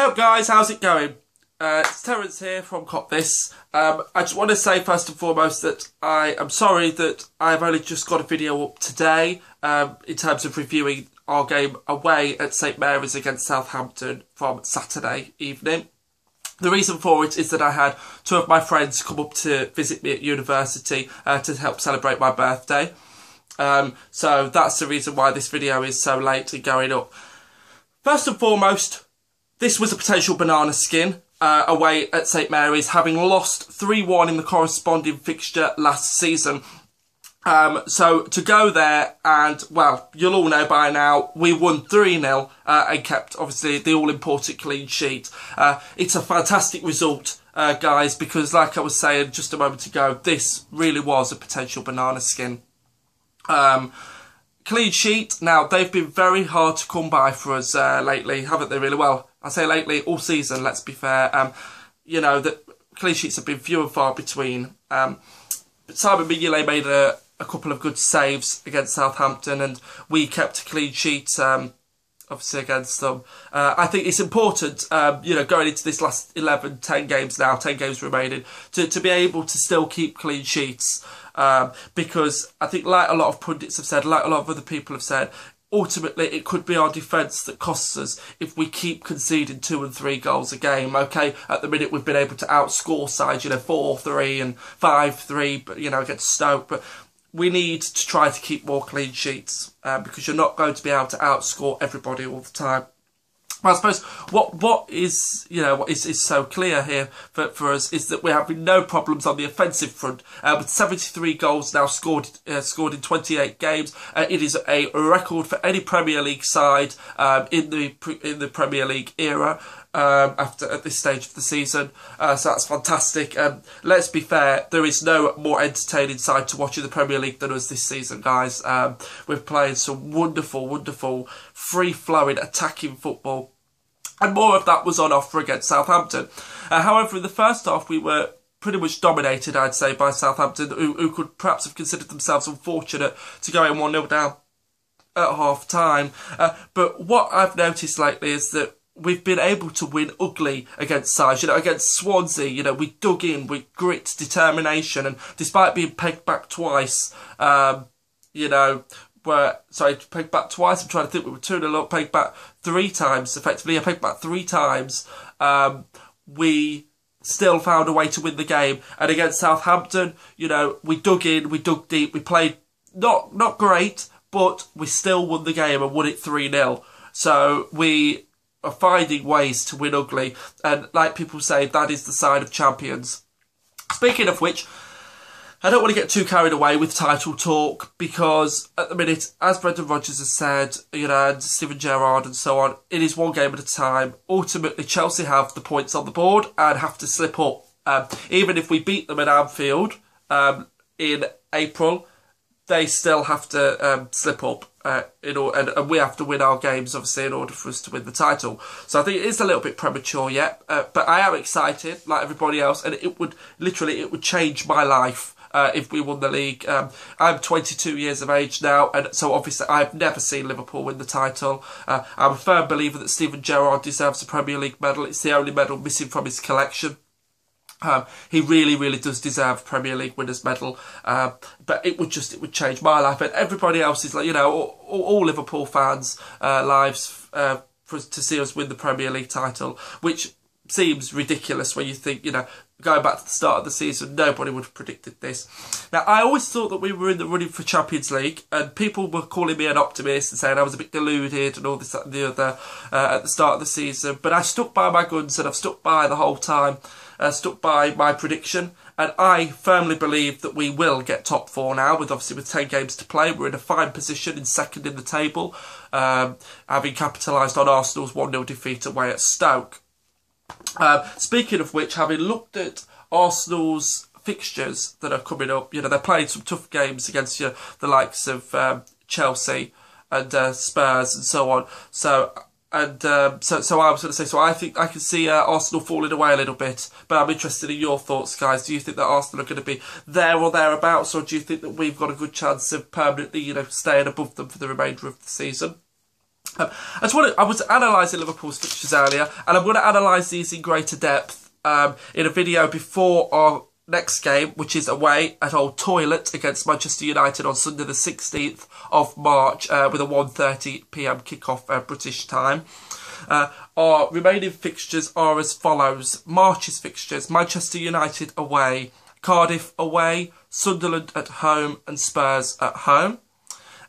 Hello guys, how's it going? It's Terence here from KopThis. I just want to say first and foremost that I am sorry that I've only just got a video up today in terms of reviewing our game away at St Mary's against Southampton from Saturday evening. The reason for it is that I had two of my friends come up to visit me at university to help celebrate my birthday. So that's the reason why this video is so late in going up. First and foremost, this was a potential banana skin away at St Mary's, having lost 3-1 in the corresponding fixture last season. So to go there and, well, you'll all know by now, we won 3-0 and kept, obviously, the all-important clean sheet. It's a fantastic result, guys, because like I was saying just a moment ago, this really was a potential banana skin. Clean sheet, now they've been very hard to come by for us lately, haven't they really? Well, I say lately, all season, let's be fair. You know, the clean sheets have been few and far between. But Simon Mignolet made a couple of good saves against Southampton, and we kept a clean sheet, obviously, against them. I think it's important, you know, going into this last 10 games now, 10 games remaining, to be able to still keep clean sheets. Because I think, like a lot of pundits have said, like a lot of other people have said, ultimately it could be our defence that costs us if we keep conceding 2 and 3 goals a game. Okay, at the minute we've been able to outscore sides, you know, 4-3 and 5-3, but you know, against Stoke. But we need to try to keep more clean sheets because you're not going to be able to outscore everybody all the time. Well, I suppose what is, you know, what is so clear here for us is that we're having no problems on the offensive front with 73 goals now scored in 28 games. It is a record for any Premier League side in the Premier League era at this stage of the season. So that's fantastic. Let's be fair, there is no more entertaining side to watch in the Premier League than us this season, guys. We're playing some wonderful, free-flowing, attacking football. And more of that was on offer against Southampton. However, in the first half, we were pretty much dominated, I'd say, by Southampton, who could perhaps have considered themselves unfortunate to go in 1-0 down at half-time. But what I've noticed lately is that we've been able to win ugly against sides. You know, against Swansea, you know, we dug in with grit, determination, and despite being pegged back twice, you know, pegged back twice. I'm trying to think, we were 2-0 up, pegged back 3 times, effectively. I pegged back 3 times. We still found a way to win the game. And against Southampton, you know, we dug in, we dug deep, we played not great, but we still won the game and won it 3-0. So we are finding ways to win ugly. And like people say, that is the sign of champions. Speaking of which, I don't want to get too carried away with title talk because at the minute, as Brendan Rodgers has said, you know, and Steven Gerrard and so on, it is one game at a time. Ultimately, Chelsea have the points on the board and have to slip up. Even if we beat them at Anfield in April, they still have to slip up, and we have to win our games, obviously, in order for us to win the title. So I think it is a little bit premature yet, but I am excited, like everybody else, and it would change my life. If we won the league. I'm 22 years of age now, and so obviously I've never seen Liverpool win the title. I'm a firm believer that Steven Gerrard deserves a Premier League medal. It's the only medal missing from his collection. He really does deserve a Premier League winners medal, but it would change my life and everybody else's, like, you know, all Liverpool fans' lives to see us win the Premier League title, which seems ridiculous when you think, you know, going back to the start of the season, nobody would have predicted this. Now, I always thought that we were in the running for Champions League, and people were calling me an optimist and saying I was a bit deluded and all this, that and the other at the start of the season. But I stuck by my guns, and I've stuck by the whole time, stuck by my prediction. And I firmly believe that we will get top 4 now, with 10 games to play. We're in a fine position in second in the table, having capitalised on Arsenal's 1-0 defeat away at Stoke. Speaking of which, having looked at Arsenal's fixtures that are coming up, you know, they're playing some tough games against, you know, the likes of Chelsea and Spurs and so on. So I was going to say, so I think I can see Arsenal falling away a little bit, but I'm interested in your thoughts, guys. Do you think that Arsenal are going to be there or thereabouts, or do you think that we've got a good chance of permanently, you know, staying above them for the remainder of the season? I was analysing Liverpool's fixtures earlier, and I'm going to analyse these in greater depth in a video before our next game, which is away at Old Toilet against Manchester United on Sunday the 16th of March with a 1:30 PM kickoff British time. Our remaining fixtures are as follows. March's fixtures: Manchester United away, Cardiff away, Sunderland at home and Spurs at home.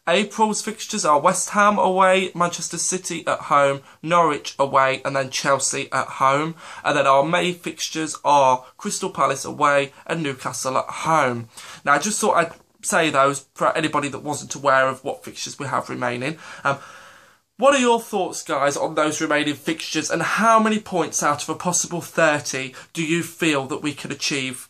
April's fixtures are West Ham away, Manchester City at home, Norwich away and then Chelsea at home. And then our May fixtures are Crystal Palace away and Newcastle at home. Now I just thought I'd say those for anybody that wasn't aware of what fixtures we have remaining. What are your thoughts, guys, on those remaining fixtures, and how many points out of a possible 30 do you feel that we can achieve?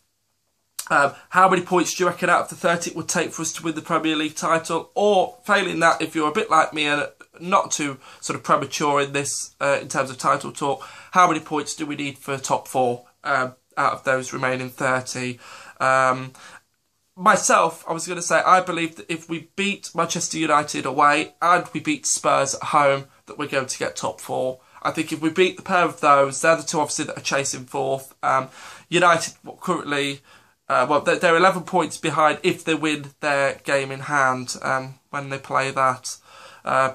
How many points do you reckon out of the 30 it would take for us to win the Premier League title? Or, failing that, if you're a bit like me and not too sort of premature in this, in terms of title talk, how many points do we need for top 4 out of those remaining 30? Myself, I was going to say, I believe that if we beat Manchester United away and we beat Spurs at home, that we're going to get top 4. I think if we beat the pair of those, they're the two obviously that are chasing 4th. United currently... well, they're 11 points behind if they win their game in hand when they play that.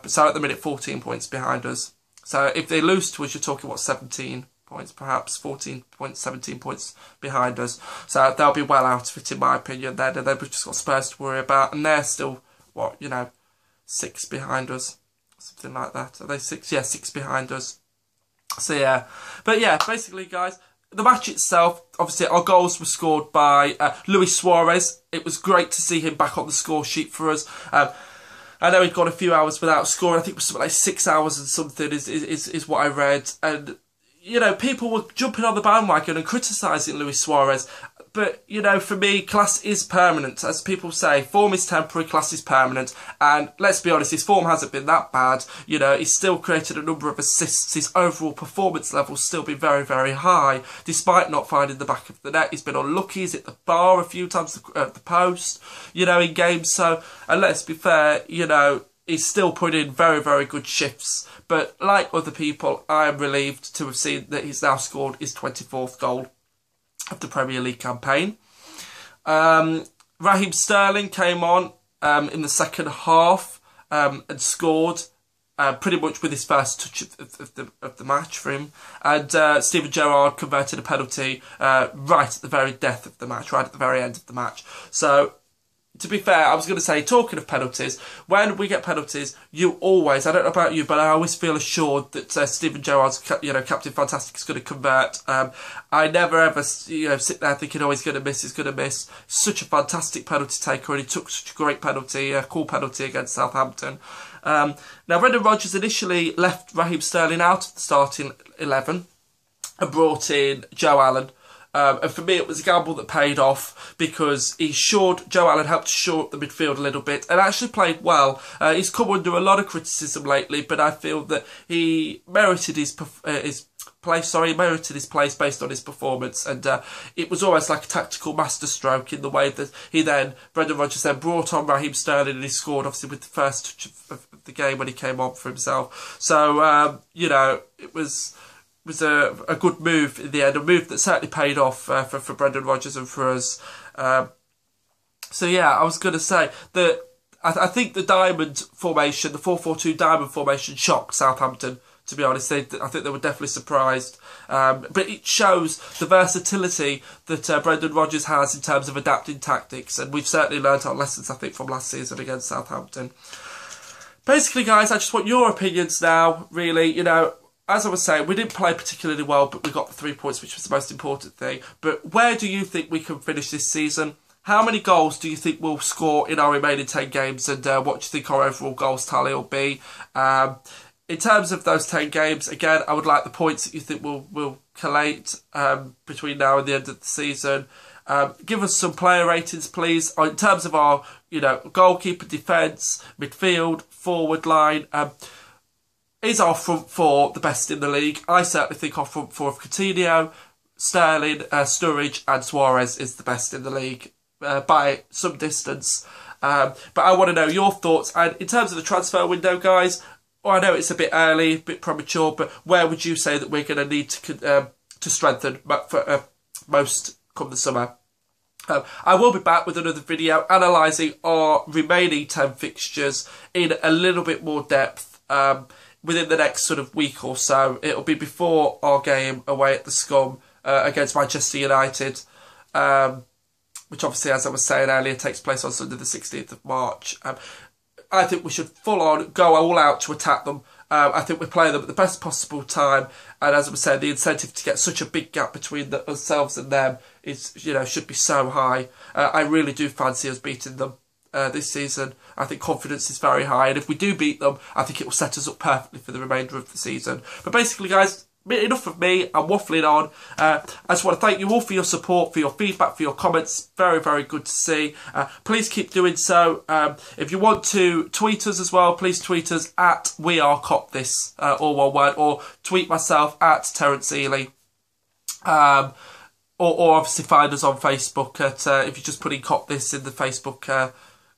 So at the minute, 14 points behind us. So if they lose to us, you're talking, what, 17 points, perhaps 14 points, 17 points behind us. So they'll be well out of it, in my opinion. They've just got Spurs to worry about, and they're still, what, 6 behind us, something like that. Are they 6? Yeah, 6 behind us. So yeah, but yeah, basically, guys. The match itself, obviously, our goals were scored by Luis Suarez. It was great to see him back on the score sheet for us. I know he'd gone a few hours without scoring. I think it was something like 6 hours and something is what I read. And, people were jumping on the bandwagon and criticising Luis Suarez. But, for me, class is permanent. As people say, form is temporary, class is permanent. And let's be honest, his form hasn't been that bad. He's still created a number of assists. His overall performance level's still been very, very high, despite not finding the back of the net. He's been unlucky. He's hit the bar a few times, the post, in games. So, and let's be fair, he's still putting in very, very good shifts. But like other people, I am relieved to have seen that he's now scored his 24th goal of the Premier League campaign. Raheem Sterling came on in the second half and scored pretty much with his first touch of the match for him. And Steven Gerrard converted a penalty right at the very death of the match, right at the very end of the match. So, to be fair, I was going to say, talking of penalties, when we get penalties, you always, I don't know about you, but I always feel assured that Steven Gerrard's, Captain Fantastic is going to convert. I never ever, sit there thinking, oh, he's going to miss. Such a fantastic penalty taker, and he took such a great penalty, a cool penalty against Southampton. Now, Brendan Rodgers initially left Raheem Sterling out of the starting 11 and brought in Joe Allen. And for me, it was a gamble that paid off because Joe Allen helped shore up the midfield a little bit and actually played well. He's come under a lot of criticism lately, but I feel that he merited his place based on his performance, and it was almost like a tactical masterstroke in the way that Brendan Rodgers then brought on Raheem Sterling, and he scored obviously with the first touch of the game when he came on for himself. So, it was a good move in the end, a move that certainly paid off for Brendan Rodgers and for us. So yeah, I was going to say that I think the diamond formation, the 4-4-2 diamond formation, shocked Southampton, to be honest. I think they were definitely surprised. But it shows the versatility that Brendan Rodgers has in terms of adapting tactics, and we've certainly learned our lessons, I think, from last season against Southampton. Basically, guys, I just want your opinions now, really. As I was saying, we didn't play particularly well, but we got the 3 points, which was the most important thing. But where do you think we can finish this season? How many goals do you think we'll score in our remaining 10 games? And what do you think our overall goals tally will be? In terms of those 10 games, again, I would like the points that you think we'll collate between now and the end of the season. Give us some player ratings, please. In terms of our, goalkeeper, defence, midfield, forward line. Is our front four the best in the league? I certainly think our front four of Coutinho, Sterling, Sturridge and Suarez is the best in the league by some distance. But I want to know your thoughts. And in terms of the transfer window, guys, or I know it's a bit early, a bit premature, but where would you say that we're going to need to strengthen for most come the summer? I will be back with another video analysing our remaining 10 fixtures in a little bit more depth within the next sort of week or so. It'll be before our game away at the Scum against Manchester United, which obviously, as I was saying earlier, takes place on Sunday the 16th of March. I think we should full on go all out to attack them. I think we're playing them at the best possible time, and as I was saying, the incentive to get such a big gap between ourselves and them is, should be so high. I really do fancy us beating them this season. I think confidence is very high, and if we do beat them, I think it will set us up perfectly for the remainder of the season. But basically, guys, enough of me. I'm waffling on. I just want to thank you all for your support, for your feedback, for your comments. Very, very good to see. Please keep doing so. If you want to tweet us as well, please tweet us at WeAreKopThis, all one word, or tweet myself at Terence Ely. Or obviously find us on Facebook at if you just put in KopThis in the Facebook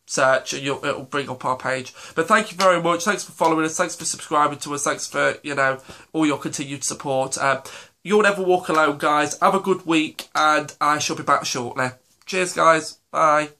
search, and it'll bring up our page. But thank you very much. Thanks for following us. Thanks for subscribing to us. Thanks for, all your continued support. You'll never walk alone, guys. Have a good week, and I shall be back shortly. Cheers, guys. Bye.